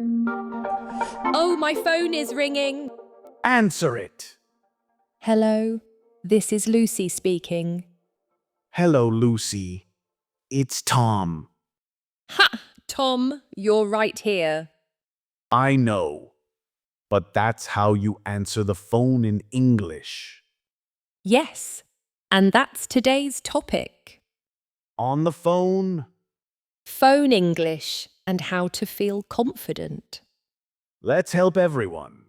Oh, my phone is ringing. Answer it. Hello, this is Lucy speaking. Hello, Lucy. It's Tom. Ha! Tom, you're right here. I know, but that's how you answer the phone in English. Yes, and that's today's topic. On the phone, Phone English and how to feel confident. let's help everyone.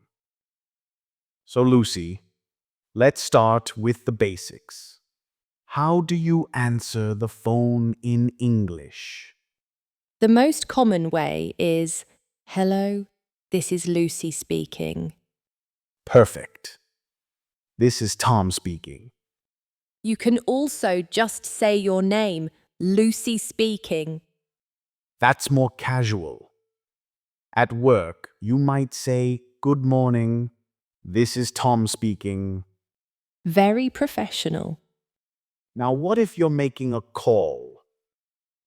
So, Lucy, let's start with the basics. How do you answer the phone in English? The most common way is, hello, this is Lucy speaking. Perfect. This is Tom speaking. You can also just say your name, Lucy speaking. That's more casual. At work, you might say, "Good morning. This is Tom speaking." Very professional. Now, what if you're making a call?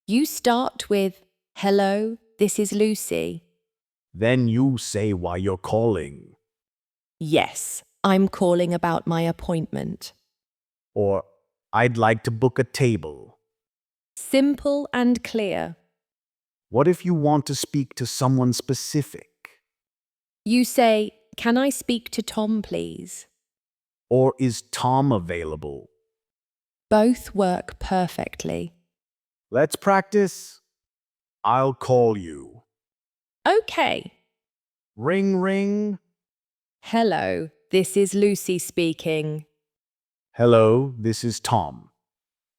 You start with, hello, this is Lucy. Then you say why you're calling. Yes, I'm calling about my appointment. Or, "I'd like to book a table." Simple and clear. What if you want to speak to someone specific? You say, can I speak to Tom, please? Or, "Is Tom available?" Both work perfectly. Let's practice. I'll call you. Okay. Ring, ring. Hello, this is Lucy speaking. Hello, this is Tom.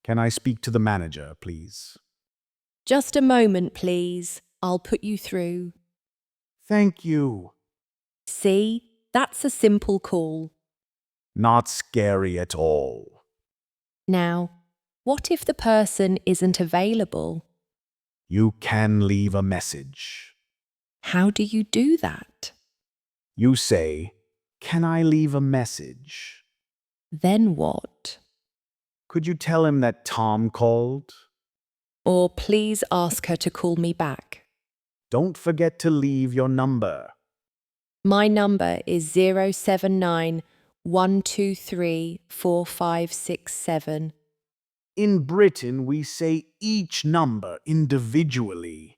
Can I speak to the manager, please? Just a moment, please. I'll put you through. Thank you. See, that's a simple call. Not scary at all. Now, what if the person isn't available? You can leave a message. How do you do that? You say, "Can I leave a message?" Then what? Could you tell him that Tom called? Or please ask her to call me back. Don't forget to leave your number. My number is 079 123 4567. In Britain, we say each number individually.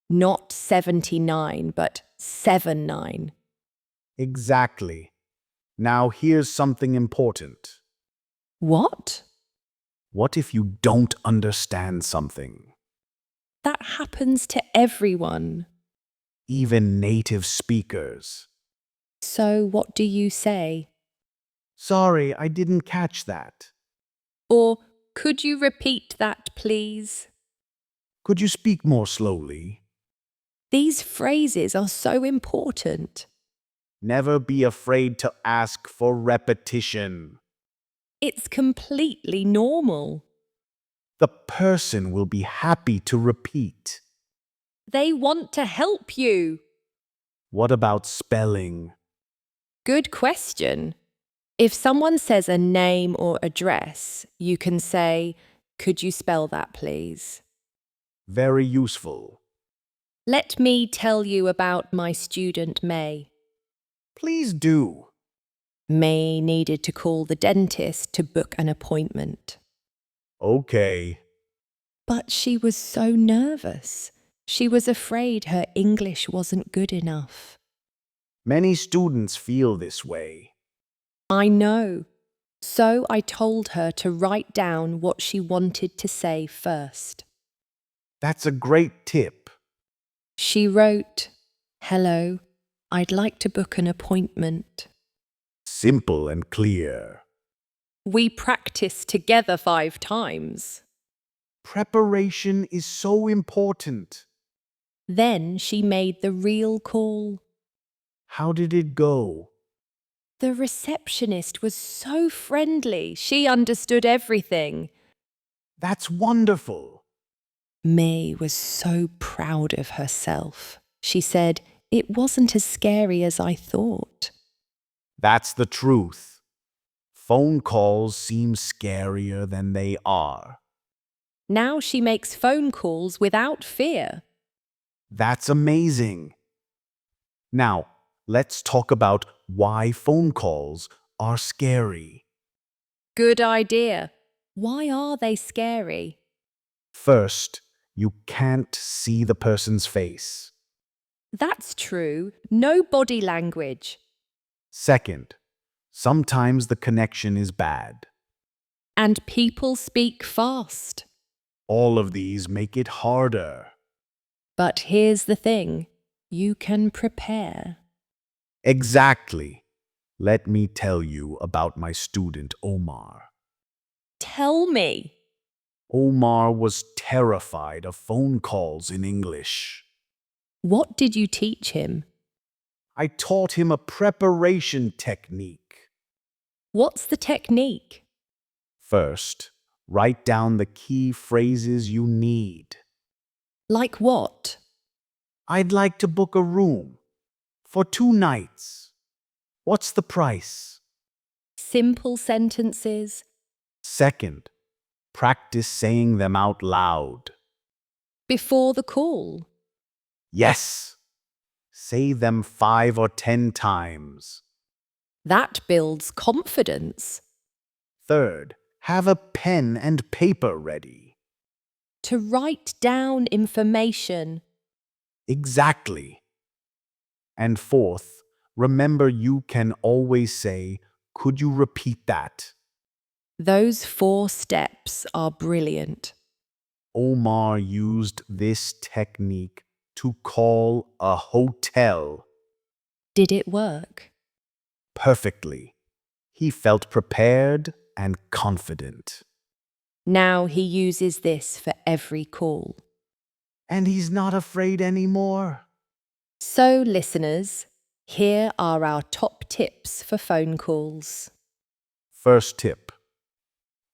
Not 79, but 79. Exactly. Now here's something important. What? What if you don't understand something? That happens to everyone. Even native speakers. So what do you say? Sorry, I didn't catch that. Or could you repeat that, please? Could you speak more slowly? These phrases are so important. Never be afraid to ask for repetition. It's completely normal. The person will be happy to repeat. They want to help you. What about spelling? Good question. If someone says a name or address, you can say, could you spell that, please? Very useful. Let me tell you about my student May. Please do. May needed to call the dentist to book an appointment. Okay. But she was so nervous. She was afraid her English wasn't good enough. Many students feel this way. I know. So I told her to write down what she wanted to say first. That's a great tip. She wrote, hello, I'd like to book an appointment. Simple and clear. We practiced together 5 times. Preparation is so important. Then she made the real call. How did it go? The receptionist was so friendly. She understood everything. That's wonderful. May was so proud of herself. She said, it wasn't as scary as I thought. That's the truth. Phone calls seem scarier than they are. Now she makes phone calls without fear. That's amazing. Now, let's talk about why phone calls are scary. Good idea. Why are they scary? First, you can't see the person's face. That's true. No body language. Second, sometimes the connection is bad. And people speak fast. All of these make it harder. But here's the thing, you can prepare. Exactly. Let me tell you about my student Omar. Tell me. Omar was terrified of phone calls in English. What did you teach him? I taught him a preparation technique. What's the technique? First, write down the key phrases you need. Like what? I'd like to book a room for 2 nights. What's the price? Simple sentences. Second, practice saying them out loud. Before the call. Yes. Say them 5 or 10 times. That builds confidence. Third, have a pen and paper ready. To write down information. Exactly. And fourth, remember you can always say, could you repeat that? Those 4 steps are brilliant. Omar used this technique to call a hotel. Did it work? Perfectly. He felt prepared and confident. Now he uses this for every call. And he's not afraid anymore. So, listeners, here are our top tips for phone calls. First tip,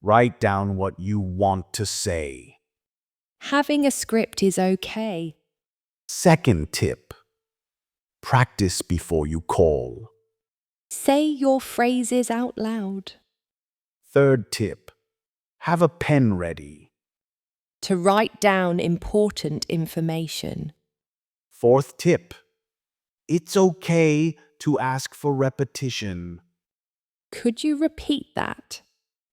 write down what you want to say. Having a script is okay. Second tip, practice before you call. Say your phrases out loud. Third tip, have a pen ready. To write down important information. Fourth tip, it's okay to ask for repetition. Could you repeat that?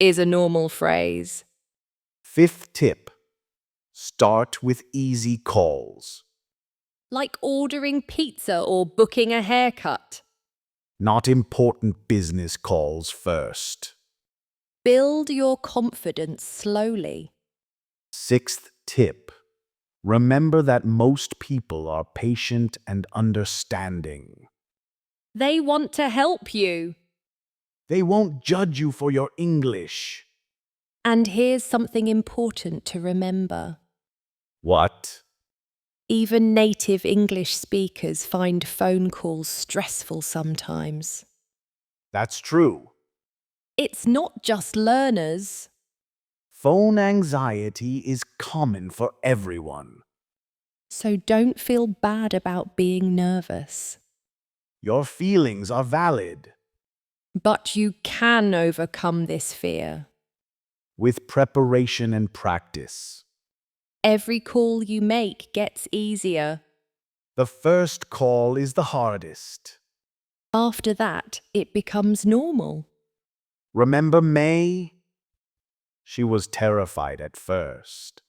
Is a normal phrase. Fifth tip, start with easy calls. Like ordering pizza or booking a haircut. Not important business calls first. Build your confidence slowly. Sixth tip, remember that most people are patient and understanding. They want to help you. They won't judge you for your English. And here's something important to remember. What? Even native English speakers find phone calls stressful sometimes. That's true. It's not just learners. Phone anxiety is common for everyone. So don't feel bad about being nervous. Your feelings are valid. But you can overcome this fear. With preparation and practice. Every call you make gets easier. The first call is the hardest. After that, it becomes normal. Remember May? She was terrified at first.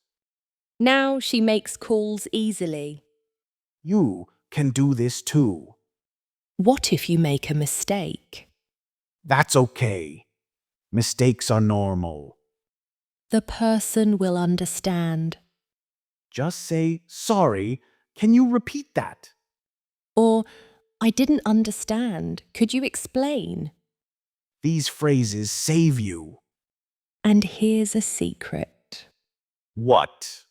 Now she makes calls easily. You can do this too. What if you make a mistake? That's okay. Mistakes are normal. The person will understand. Just say, sorry, can you repeat that? Or, I didn't understand. Could you explain? These phrases save you. And here's a secret. What?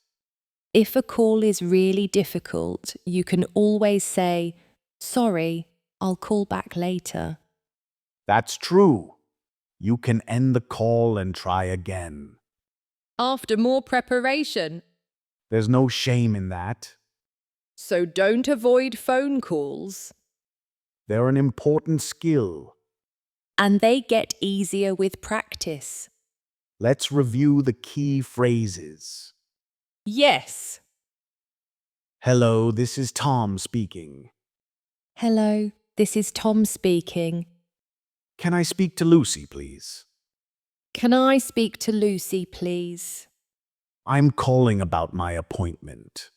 If a call is really difficult, you can always say, sorry, I'll call back later. That's true. You can end the call and try again. After more preparation. There's no shame in that. So don't avoid phone calls. They're an important skill. And they get easier with practice. Let's review the key phrases. Yes. Hello, this is Tom speaking. Hello, this is Tom speaking. Can I speak to Lucy, please? Can I speak to Lucy, please? I'm calling about my appointment.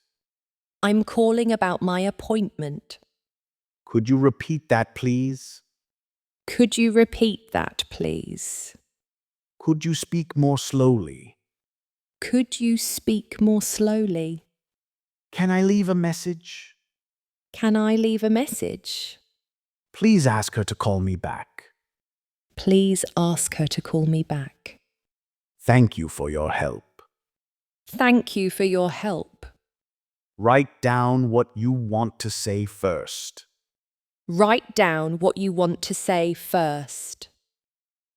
I'm calling about my appointment. Could you repeat that, please? Could you repeat that, please? Could you speak more slowly? Could you speak more slowly? Can I leave a message? Can I leave a message? Please ask her to call me back. Please ask her to call me back. Thank you for your help. Thank you for your help. Write down what you want to say first. Write down what you want to say first.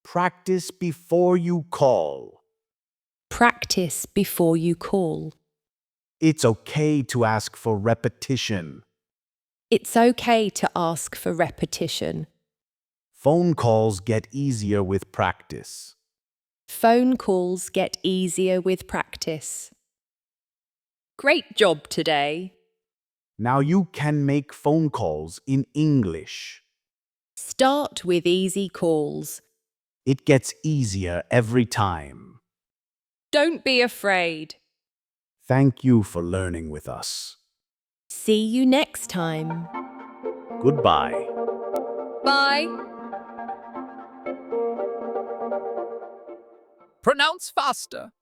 Practice before you call. Practice before you call. It's okay to ask for repetition. It's okay to ask for repetition. Phone calls get easier with practice. Phone calls get easier with practice. Great job today. Now you can make phone calls in English. Start with easy calls. It gets easier every time. Don't be afraid. Thank you for learning with us. See you next time. Goodbye. Bye. Pronounce faster.